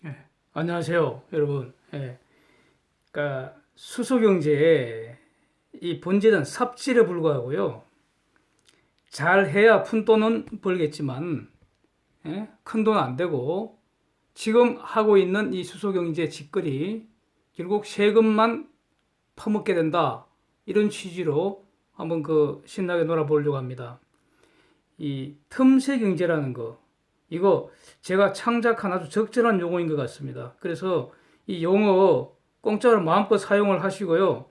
예, 안녕하세요, 여러분. 그러니까 수소 경제의 이 본질은 삽질에 불과하고요. 잘해야 푼 돈은 벌겠지만, 큰 돈 안 되고, 지금 하고 있는 이 수소 경제 짓거리, 결국 세금만 퍼먹게 된다. 이런 취지로 한번 신나게 놀아보려고 합니다. 이 틈새 경제라는 거, 이거 제가 창작한 아주 적절한 용어인 것 같습니다. 그래서 이 용어 공짜로 마음껏 사용을 하시고요.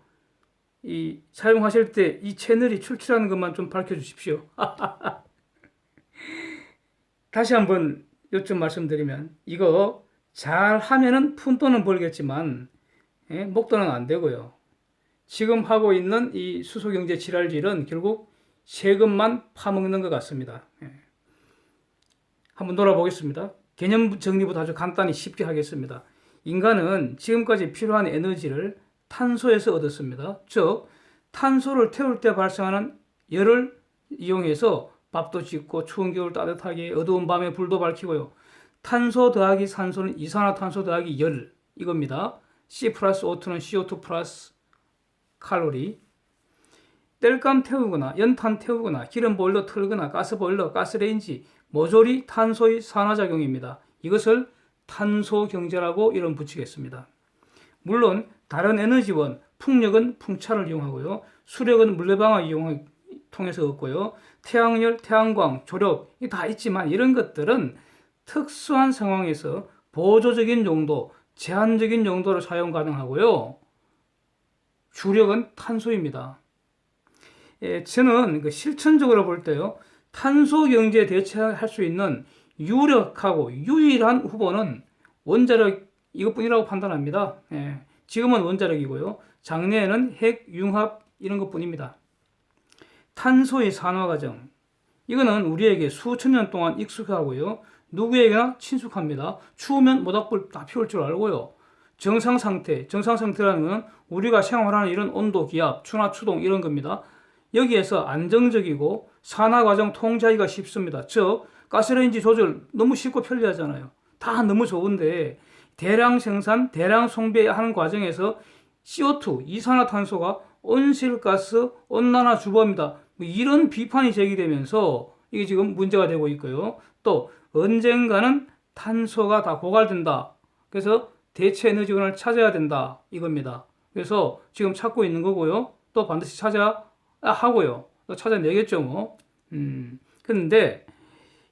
이 사용하실 때 이 채널이 출처라는 것만 좀 밝혀 주십시오. 다시 한번 요점 말씀드리면 이거 잘 하면은 푼돈은 벌겠지만 목돈은 안 되고요. 지금 하고 있는 이 수소경제 지랄질은 결국 세금만 파먹는 것 같습니다. 한번 놀아보겠습니다. 개념 정리부터 아주 간단히 쉽게 하겠습니다. 인간은 지금까지 필요한 에너지를 탄소에서 얻었습니다. 즉, 탄소를 태울 때 발생하는 열을 이용해서 밥도 짓고 추운 겨울 따뜻하게 어두운 밤에 불도 밝히고요. 탄소 더하기 산소는 이산화탄소 더하기 열 이겁니다. C 플러스 O2는 CO2 플러스 칼로리. 땔감 태우거나 연탄 태우거나 기름 보일러 틀거나 가스 보일러, 가스레인지, 모조리 탄소의 산화작용입니다. 이것을 탄소 경제라고 이름 붙이겠습니다. 물론 다른 에너지원, 풍력은 풍차를 이용하고요. 수력은 물레방아 이용을 통해서 얻고요. 태양열, 태양광, 조력 다 있지만 이런 것들은 특수한 상황에서 보조적인 용도, 제한적인 용도로 사용 가능하고요. 주력은 탄소입니다. 저는 실천적으로 볼 때요, 탄소 경제에 대처할 수 있는 유력하고 유일한 후보는 원자력 이것뿐이라고 판단합니다. 지금은 원자력이고요. 장래에는 핵, 융합 이런 것뿐입니다. 탄소의 산화 과정. 이거는 우리에게 수천 년 동안 익숙하고요. 누구에게나 친숙합니다. 추우면 모닥불 다 피울 줄 알고요. 정상 상태라는 것은 우리가 생활하는 이런 온도, 기압, 추나 추동 이런 겁니다. 여기에서 안정적이고 산화 과정 통제하기가 쉽습니다. 즉, 가스레인지 조절 너무 쉽고 편리하잖아요. 다 너무 좋은데 대량 생산, 대량 송배하는 과정에서 CO2, 이산화탄소가 온실가스, 온난화 주범이다. 이런 비판이 제기되면서 이게 지금 문제가 되고 있고요. 또 언젠가는 탄소가 다 고갈된다. 그래서 대체 에너지원을 찾아야 된다. 이겁니다. 그래서 지금 찾고 있는 거고요. 또 반드시 찾아야 하고요. 또 찾아내겠죠, 뭐. 그런데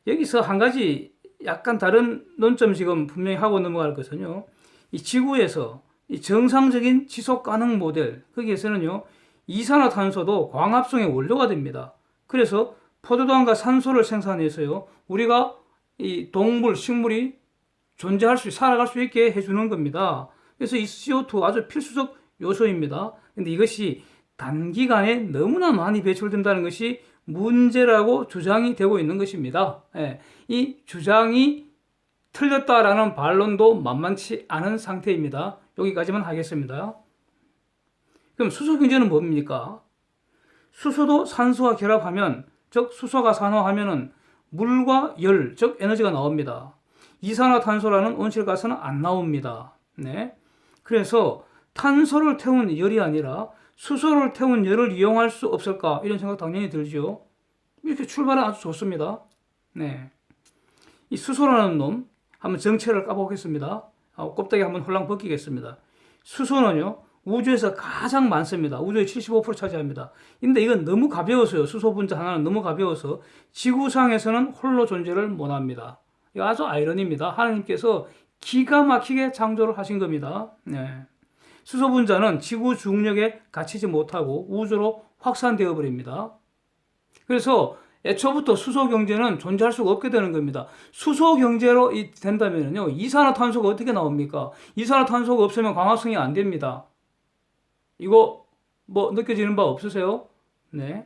여기서 한 가지 약간 다른 논점 지금 분명히 하고 넘어갈 것은요. 이 지구에서 이 정상적인 지속 가능 모델, 거기에서는요, 이산화탄소도 광합성의 원료가 됩니다. 그래서 포도당과 산소를 생산해서요, 우리가 이 동물, 식물이 존재할 수, 살아갈 수 있게 해주는 겁니다. 그래서 이 CO2 아주 필수적 요소입니다. 근데 이것이 단기간에 너무나 많이 배출된다는 것이 문제라고 주장이 되고 있는 것입니다. 이 주장이 틀렸다라는 반론도 만만치 않은 상태입니다. 여기까지만 하겠습니다. 그럼 수소 경제는 뭡니까? 수소도 산소와 결합하면, 즉 수소가 산화하면은 물과 열, 즉 에너지가 나옵니다. 이산화탄소라는 온실가스는 안 나옵니다. 네. 그래서 탄소를 태운 열이 아니라 수소를 태운 열을 이용할 수 없을까? 이런 생각 당연히 들죠. 이렇게 출발은 아주 좋습니다. 네. 이 수소라는 놈, 한번 정체를 까보겠습니다. 껍데기 한번 홀랑 벗기겠습니다. 수소는요, 우주에서 가장 많습니다. 우주의 75% 차지합니다. 근데 이건 너무 가벼워서요. 수소 분자 하나는 너무 가벼워서 지구상에서는 홀로 존재를 못합니다. 이거 아주 아이러니입니다. 하나님께서 기가 막히게 창조를 하신 겁니다. 네. 수소 분자는 지구 중력에 갇히지 못하고 우주로 확산되어 버립니다. 그래서 애초부터 수소 경제는 존재할 수가 없게 되는 겁니다. 수소 경제로 된다면요, 이산화탄소가 어떻게 나옵니까? 이산화탄소가 없으면 광합성이 안 됩니다. 이거 뭐 느껴지는 바 없으세요? 네.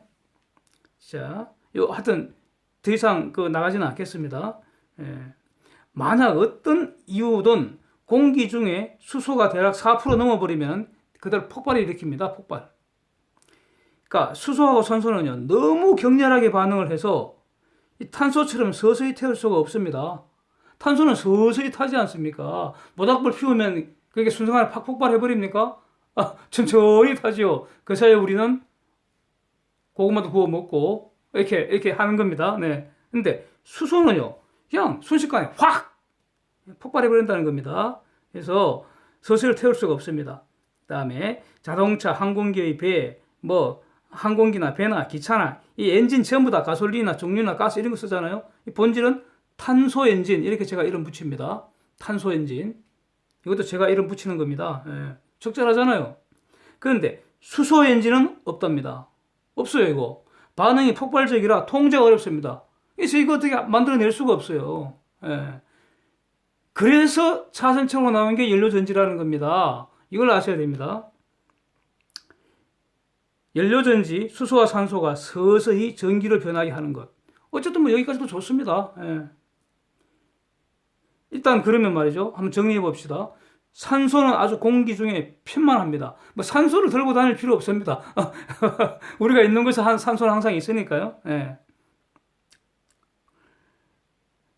자, 하여튼 더 이상 나가지는 않겠습니다. 만약 어떤 이유든 공기 중에 수소가 대략 4% 넘어버리면 그대로 폭발을 일으킵니다. 폭발. 그러니까 수소하고 산소는요, 너무 격렬하게 반응을 해서 이 탄소처럼 서서히 태울 수가 없습니다. 탄소는 서서히 타지 않습니까? 모닥불 피우면 그게 순식간에 팍 폭발해버립니까? 천천히 타지요. 그 사이에 우리는 고구마도 구워 먹고 이렇게 하는 겁니다. 네. 근데 수소는요, 그냥 순식간에 확 폭발해버린다는 겁니다. 그래서 서서히 태울 수가 없습니다. 그다음에 자동차, 항공기의 배, 항공기나 배나 기차나 이 엔진 전부 다 가솔린이나 정유나 가스 이런 거 쓰잖아요. 이 본질은 탄소 엔진, 이렇게 제가 이름 붙입니다. 탄소 엔진. 이것도 제가 이름 붙이는 겁니다. 예. 적절하잖아요. 그런데 수소 엔진은 없답니다. 없어요, 이거. 반응이 폭발적이라 통제가 어렵습니다. 그래서 이거 어떻게 만들어낼 수가 없어요. 예. 그래서 차선책으로 나온 게 연료전지라는 겁니다. 이걸 아셔야 됩니다. 연료전지, 수소와 산소가 서서히 전기로 변하게 하는 것. 어쨌든 여기까지도 좋습니다. 예. 일단 그러면 말이죠. 한번 정리해 봅시다. 산소는 아주 공기 중에 편만합니다. 산소를 들고 다닐 필요 없습니다. 우리가 있는 곳에 산소는 항상 있으니까요. 예.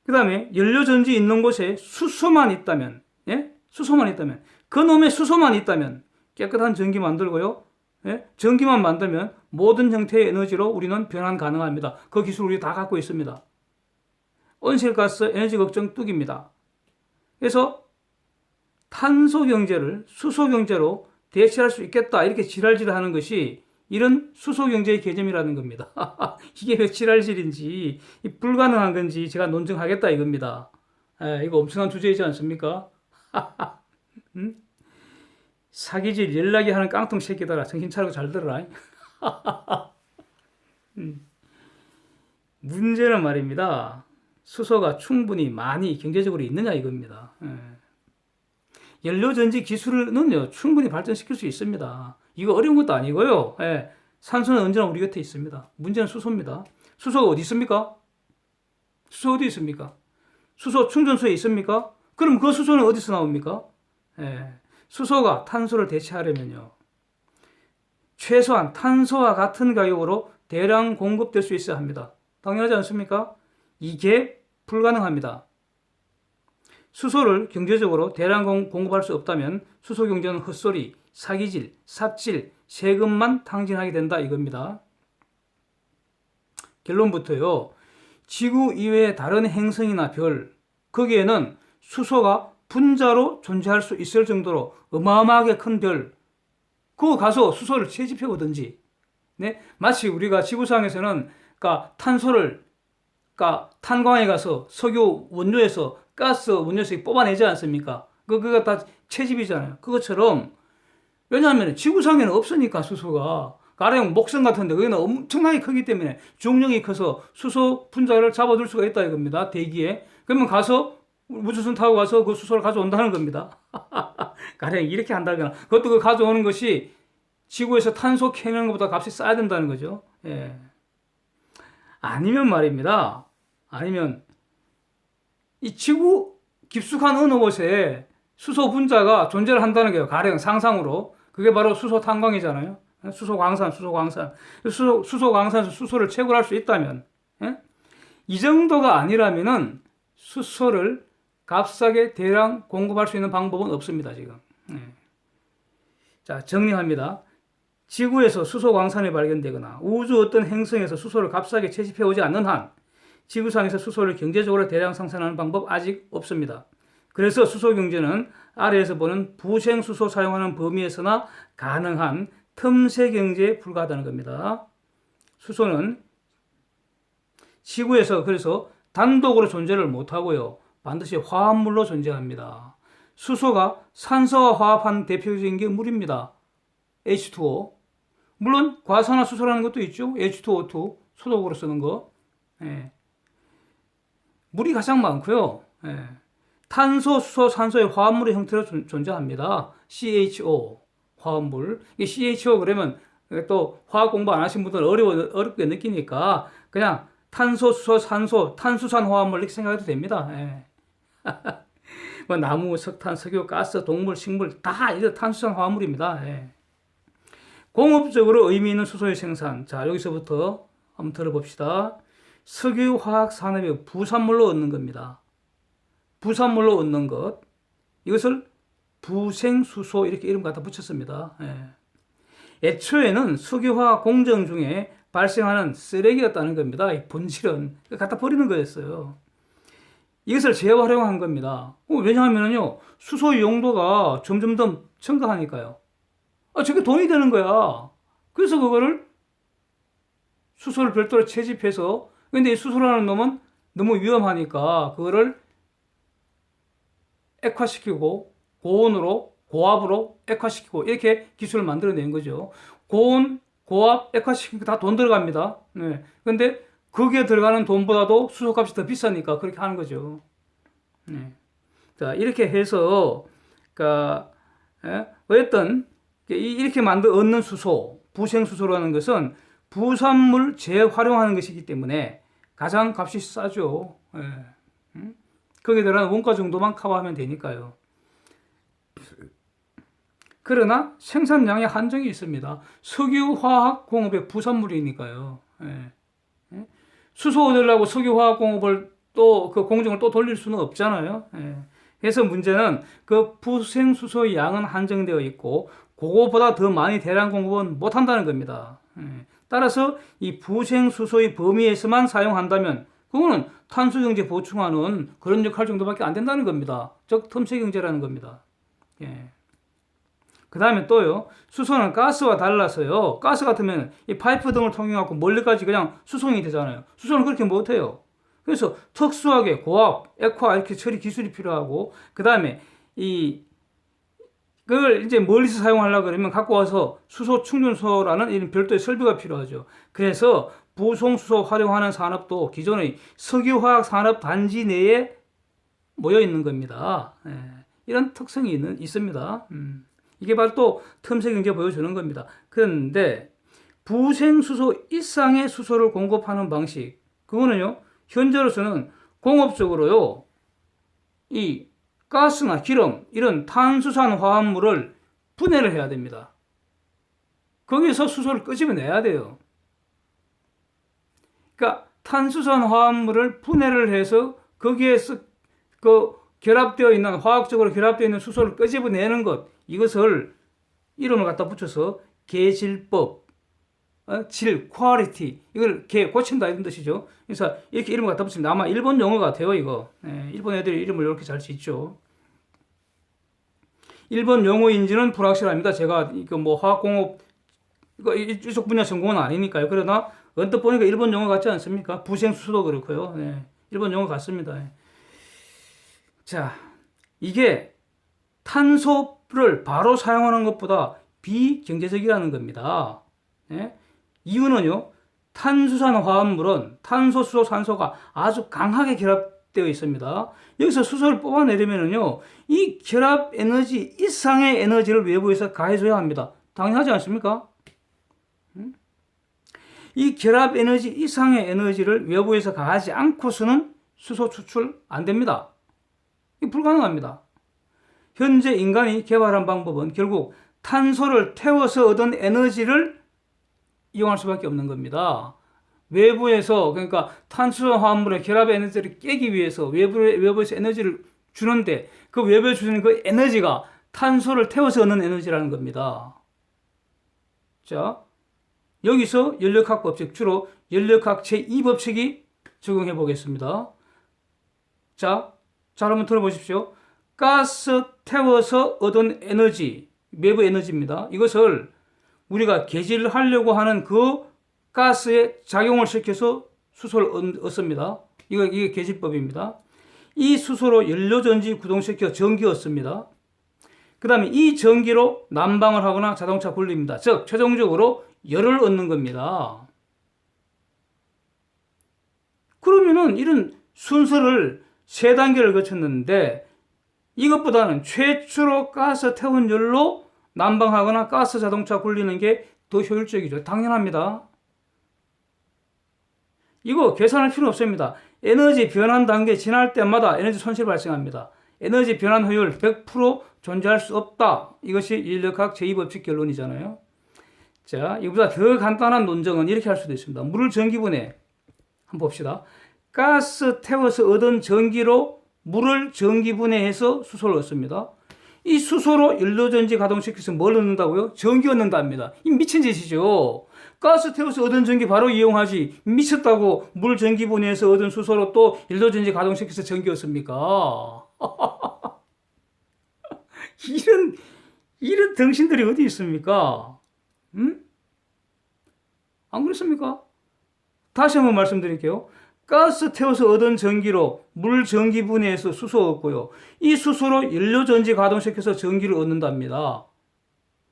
그 다음에 연료전지 있는 곳에 수소만 있다면, 예? 수소만 있다면, 그놈의 수소만 있다면 깨끗한 전기 만들고요. 예? 전기만 만들면 모든 형태의 에너지로 우리는 변환 가능합니다. 그 기술 우리 다 갖고 있습니다. 온실가스 에너지 걱정 뚝입니다. 그래서 탄소 경제를 수소 경제로 대체할 수 있겠다, 이렇게 지랄질하는 것이 이런 수소 경제의 개념이라는 겁니다. 이게 왜 지랄질인지, 불가능한 건지 제가 논증하겠다 이겁니다. 이거 엄청난 주제이지 않습니까? 사기질 연락이 하는 깡통 새끼들아, 정신 차리고 잘 들어라. 문제는 말입니다. 수소가 충분히 많이 경제적으로 있느냐 이겁니다. 연료전지 기술은요, 충분히 발전시킬 수 있습니다. 이거 어려운 것도 아니고요. 산소는 언제나 우리 곁에 있습니다. 문제는 수소입니다. 수소가 어디 있습니까? 수소 어디 있습니까? 수소 충전소에 있습니까? 그럼 그 수소는 어디서 나옵니까? 수소가 탄소를 대체하려면요, 최소한 탄소와 같은 가격으로 대량 공급될 수 있어야 합니다. 당연하지 않습니까? 이게 불가능합니다. 수소를 경제적으로 대량 공급할 수 없다면 수소 경제는 헛소리, 사기질, 삽질, 세금만 탕진하게 된다 이겁니다. 결론부터요, 지구 이외의 다른 행성이나 별, 거기에는 수소가 분자로 존재할 수 있을 정도로 어마어마하게 큰 별, 그거 가서 수소를 채집해 오든지, 네? 마치 우리가 지구상에서는 탄소를 탄광에 가서 석유 원료에서 가스 원료에서 뽑아내지 않습니까? 그거 다 채집이잖아요. 그것처럼, 왜냐하면 지구상에는 없으니까 수소가, 가령 목성 같은데 거기는 엄청나게 크기 때문에 중력이 커서 수소 분자를 잡아둘 수가 있다 이겁니다. 대기에. 그러면 가서 우주선 타고 가서 그 수소를 가져온다는 겁니다. 가령 이렇게 한다거나, 그것도 그 가져오는 것이 지구에서 탄소 캐는 것보다 값이 싸야 된다는 거죠. 예. 아니면 말입니다. 아니면 이 지구 깊숙한 어느 곳에 수소 분자가 존재를 한다는 거예요. 가령 상상으로. 그게 바로 수소 탄광이잖아요. 수소 광산. 수소 광산에서 수소를 채굴할 수 있다면, 예? 이 정도가 아니라면은 수소를 값싸게 대량 공급할 수 있는 방법은 없습니다, 지금. 예. 자, 정리합니다. 지구에서 수소 광산이 발견되거나 우주 어떤 행성에서 수소를 값싸게 채집해 오지 않는 한 지구상에서 수소를 경제적으로 대량 생산하는 방법 아직 없습니다. 그래서 수소 경제는 아래에서 보는 부생 수소 사용하는 범위에서나 가능한 틈새 경제에 불과하다는 겁니다. 수소는 지구에서 그래서 단독으로 존재를 못하고요, 반드시 화합물로 존재합니다. 수소가 산소와 화합한 대표적인 게 물입니다. H2O. 물론 과산화수소라는 것도 있죠. H2O2 소독으로 쓰는 거. 예. 물이 가장 많고요. 예. 탄소, 수소, 산소의 화합물의 형태로 존재합니다. CHO 화합물. 이 CHO 그러면 또 화학 공부 안 하신 분들은 어렵게 느끼니까 그냥 탄소, 수소, 산소, 탄수산 화합물 이렇게 생각해도 됩니다. 예. 나무, 석탄, 석유, 가스, 동물, 식물 다 이제 탄수산 화합물입니다. 예. 공업적으로 의미 있는 수소의 생산. 자, 여기서부터 한번 들어봅시다. 석유화학 산업의 부산물로 얻는 겁니다. 부산물로 얻는 것, 이것을 부생수소 이렇게 이름 갖다 붙였습니다. 애초에는 석유화학 공정 중에 발생하는 쓰레기였다는 겁니다. 이 본질은 갖다 버리는 거였어요. 이것을 재활용한 겁니다. 왜냐하면요, 수소 용도가 점점 더 증가하니까요. 저게 돈이 되는 거야. 그래서 그거를 수소를 별도로 채집해서, 근데 이 수소라는 놈은 너무 위험하니까 그거를 액화시키고 고온으로, 고압으로 액화시키고 이렇게 기술을 만들어낸 거죠. 고온, 고압, 액화시키고 다 돈 들어갑니다. 네. 근데 거기에 들어가는 돈보다도 수소값이 더 비싸니까 그렇게 하는 거죠. 네. 자, 이렇게 해서, 그러니까, 어쨌든, 이렇게 얻는 수소, 부생수소라는 것은 부산물 재활용하는 것이기 때문에 가장 값이 싸죠. 거기에 들어가는 원가 정도만 커버하면 되니까요. 그러나 생산량에 한정이 있습니다. 석유화학공업의 부산물이니까요. 수소 얻으려고 석유화학공업을 또 그 공정을 또 돌릴 수는 없잖아요. 그래서 문제는 그 부생수소의 양은 한정되어 있고 그거보다 더 많이 대량 공급은 못한다는 겁니다. 따라서 이 부생수소의 범위에서만 사용한다면 그거는 탄소경제 보충하는 그런 역할 정도밖에 안 된다는 겁니다. 즉 틈새경제라는 겁니다. 그 다음에 또요, 수소는 가스와 달라서요, 가스 같으면 이 파이프 등을 통해 갖고 멀리까지 그냥 수송이 되잖아요. 수소는 그렇게 못해요. 그래서 특수하게 고압, 액화 이렇게 처리 기술이 필요하고, 그 다음에 그걸 이제 멀리서 사용하려고 그러면 갖고 와서 수소 충전소라는 이런 별도의 설비가 필요하죠. 그래서 부송수소 활용하는 산업도 기존의 석유화학 산업 단지 내에 모여 있는 겁니다. 이런 특성이 있습니다. 이게 바로 또 틈새 경제 보여주는 겁니다. 그런데 부생수소 이상의 수소를 공급하는 방식, 그거는요, 현재로서는 공업적으로요, 이 가스나 기름, 이런 탄수산 화합물을 분해를 해야 됩니다. 거기서 수소를 끄집어내야 돼요. 그러니까 탄수산 화합물을 분해를 해서 거기에서 그 결합되어 있는, 화학적으로 결합되어 있는 수소를 끄집어내는 것, 이것을 이름을 갖다 붙여서 계질법, 질, 퀄리티, 이걸 고친다 이런 뜻이죠. 그래서 이렇게 이름을 갖다 붙입니다. 아마 일본 용어 같아요, 이거. 일본 애들이 이름을 이렇게 잘 짓죠. 일본 용어인지는 불확실합니다. 제가 이거 뭐 화학공업 이쪽 분야 전공은 아니니까요. 그러나 언뜻 보니까 일본 용어 같지 않습니까? 부생수소도 그렇고요. 일본 용어 같습니다. 자, 이게 탄소를 바로 사용하는 것보다 비경제적이라는 겁니다. 이유는요, 탄수산 화합물은 탄소, 수소, 산소가 아주 강하게 결합되어 있습니다. 여기서 수소를 뽑아내려면요, 이 결합 에너지 이상의 에너지를 외부에서 가해줘야 합니다. 당연하지 않습니까? 이 결합 에너지 이상의 에너지를 외부에서 가하지 않고서는 수소 추출 안 됩니다. 이게 불가능합니다. 현재 인간이 개발한 방법은 결국 탄소를 태워서 얻은 에너지를 이용할 수밖에 없는 겁니다. 외부에서, 그러니까 탄수산 화합물의 결합 에너지를 깨기 위해서 외부에서 에너지를 주는데 그 외부에 주는 그 에너지가 탄소를 태워서 얻는 에너지라는 겁니다. 자, 여기서 연력학 법칙, 주로 연력학 제2법칙이 적용해 보겠습니다. 자, 잘 한번 들어보십시오. 가스 태워서 얻은 에너지, 외부 에너지입니다. 이것을 우리가 계질하려고 하는 그 가스에 작용을 시켜서 수소를 얻습니다. 이게 계질법입니다. 이 수소로 연료전지 구동시켜 전기 얻습니다. 그 다음에 이 전기로 난방을 하거나 자동차 굴립니다. 즉, 최종적으로 열을 얻는 겁니다. 그러면은 이런 순서를 세 단계를 거쳤는데 이것보다는 최초로 가스 태운 열로 난방하거나 가스 자동차 굴리는 게 더 효율적이죠. 당연합니다. 이거 계산할 필요 없습니다. 에너지 변환 단계 지날 때마다 에너지 손실이 발생합니다. 에너지 변환 효율 100% 존재할 수 없다. 이것이 인력학 제2법칙 결론이잖아요. 자, 이보다 더 간단한 논증은 이렇게 할 수도 있습니다. 물 전기분해 한번 봅시다. 가스 태워서 얻은 전기로 물을 전기 분해해서 수소를 얻습니다. 이 수소로 연료전지 가동시켜서 뭘 얻는다고요? 전기 얻는답니다. 이 미친 짓이죠. 가스 태워서 얻은 전기 바로 이용하지. 미쳤다고 물 전기 분해해서 얻은 수소로 또 연료전지 가동시켜서 전기 얻습니까? 이런 등신들이 어디 있습니까? 안 그렇습니까? 다시 한번 말씀드릴게요. 가스 태워서 얻은 전기로 물 전기 분해해서 수소 얻고요. 이 수소로 연료전지 가동시켜서 전기를 얻는답니다.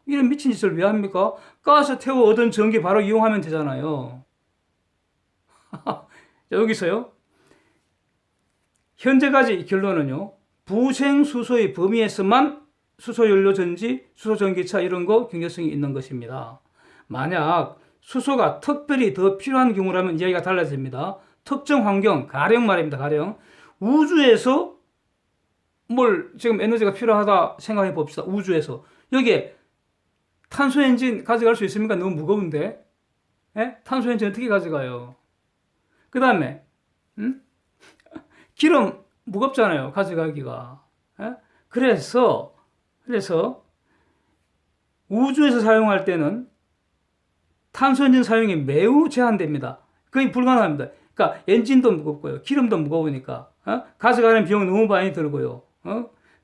이런 미친 짓을 왜 합니까? 가스 태워 얻은 전기 바로 이용하면 되잖아요. 여기서요. 현재까지 결론은요. 부생수소의 범위에서만 수소연료전지, 수소전기차 이런 거 경제성이 있는 것입니다. 만약 수소가 특별히 더 필요한 경우라면 이야기가 달라집니다. 특정 환경, 가령 말입니다. 가령 우주에서 뭘 지금 에너지가 필요하다 생각해 봅시다. 우주에서 여기에 탄소 엔진 가져갈 수 있습니까? 너무 무거운데. 예? 탄소 엔진 어떻게 가져가요? 그 다음에 기름 무겁잖아요. 가져가기가. 예? 그래서 우주에서 사용할 때는 탄소 엔진 사용이 매우 제한됩니다. 거의 불가능합니다. 그러니까 엔진도 무겁고요. 기름도 무거우니까 가져가는 비용 너무 많이 들고요.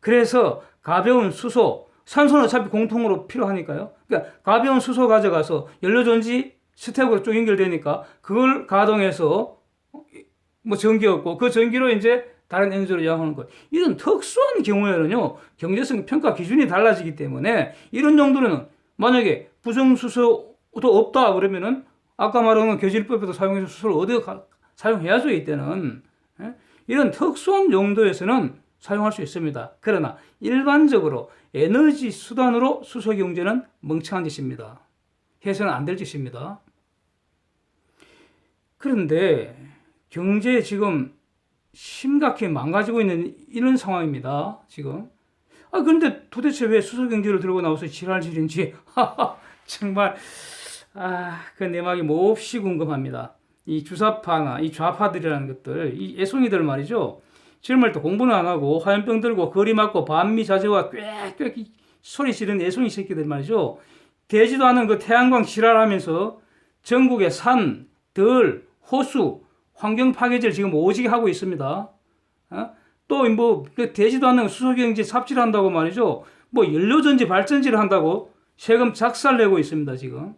그래서 가벼운 수소, 산소는 어차피 공통으로 필요하니까요. 그러니까 가벼운 수소 가져가서 연료전지 스택으로 쭉 연결되니까 그걸 가동해서 뭐 전기 얻고 그 전기로 이제 다른 에너지로 이용하는 것. 이런 특수한 경우에는요, 경제성 평가 기준이 달라지기 때문에 이런 정도는 만약에 부정수소도 없다 그러면은 아까 말한 교질법에도 사용해서 수소를 얻어 사용해야죠, 이때는. 이런 특수한 용도에서는 사용할 수 있습니다. 그러나 일반적으로 에너지 수단으로 수소 경제는 멍청한 짓입니다. 해서는 안 될 짓입니다. 그런데 경제에 지금 심각히 망가지고 있는 이런 상황입니다. 지금. 그런데 도대체 왜 수소 경제를 들고 나와서 지랄질인지 정말 그 내막이 몹시 궁금합니다. 이 주사파나 이 좌파들이라는 것들, 이 애송이들 말이죠. 젊을 때 공부는 안 하고 화염병 들고 거리 맞고 반미자재와 꽥꽥 소리 지르는 애송이 새끼들 말이죠. 되지도 않은 그 태양광 지랄하면서 전국의 산, 들, 호수, 환경 파괴를 지금 오지게 하고 있습니다. 또 뭐 되지도 않는 수소경제 삽질한다고 말이죠. 뭐 연료전지 발전지를 한다고 세금 작살내고 있습니다. 지금.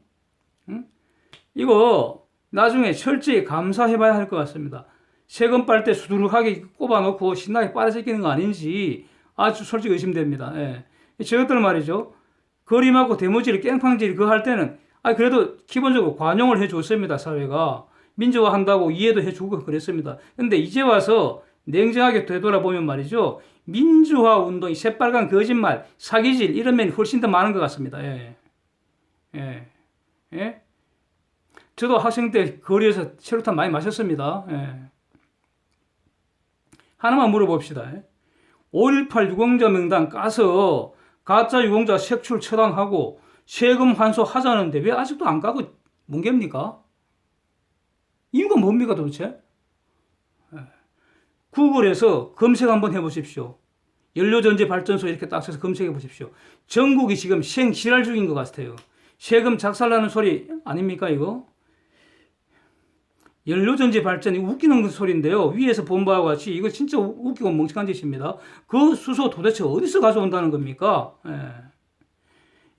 이거 나중에 철저히 감사해봐야 할 것 같습니다. 세금 빨대 수두룩하게 꼽아놓고 신나게 빨아제끼는 거 아닌지 아주 솔직히 의심됩니다. 예. 저것들 말이죠. 거리맞고 대무질, 깽팡질 그거 할 때는 그래도 기본적으로 관용을 해줬습니다. 사회가. 민주화한다고 이해도 해주고 그랬습니다. 근데 이제 와서 냉정하게 되돌아보면 말이죠. 민주화 운동이 새빨간 거짓말, 사기질 이런 면이 훨씬 더 많은 것 같습니다. 예. 예. 예? 저도 학생 때 거리에서 체류탄 많이 마셨습니다. 예. 하나만 물어봅시다. 5.18 유공자 명단 까서 가짜 유공자 색출 처단하고 세금 환수하자는데 왜 아직도 안 까고 뭉갭니까? 이유가 뭡니까 도대체? 구글에서 검색 한번 해보십시오. 연료전지 발전소 이렇게 딱 쳐서 검색해 보십시오. 전국이 지금 생지랄 중인 것 같아요. 세금 작살나는 소리 아닙니까 이거? 연료전지 발전이 웃기는 소리인데요. 위에서 본 바와 같이 이거 진짜 웃기고 멍청한 짓입니다. 그 수소 도대체 어디서 가져온다는 겁니까?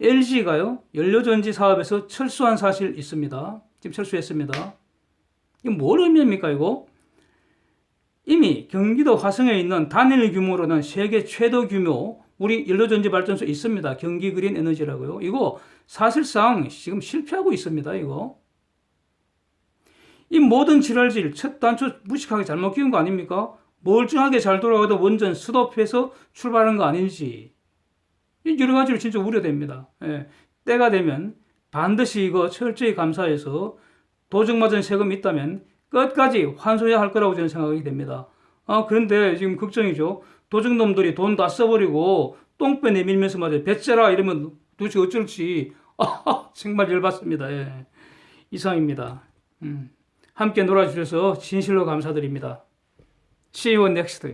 LG가요. 연료전지 사업에서 철수한 사실 있습니다. 지금 철수했습니다. 이거 뭘 의미합니까 이거? 이미 경기도 화성에 있는 단일 규모로는 세계 최대 규모 우리 연료전지 발전소 있습니다. 경기 그린 에너지라고요. 이거 사실상 지금 실패하고 있습니다. 이거. 이 모든 지랄질 첫 단추 무식하게 잘못 끼운 거 아닙니까? 멀쩡하게 잘 돌아가도 원전 스톱해서 출발한 거 아닌지 여러 가지로 진짜 우려됩니다. 때가 되면 반드시 이거 철저히 감사해서 도적맞은 세금이 있다면 끝까지 환수해야 할 거라고 저는 생각이 됩니다. 그런데 지금 걱정이죠. 도적놈들이 돈 다 써버리고 똥배 내밀면서 말이야 배째라 이러면 도대체 어쩔지. 정말 열받습니다. 이상입니다. 함께 놀아주셔서 진실로 감사드립니다. See you next.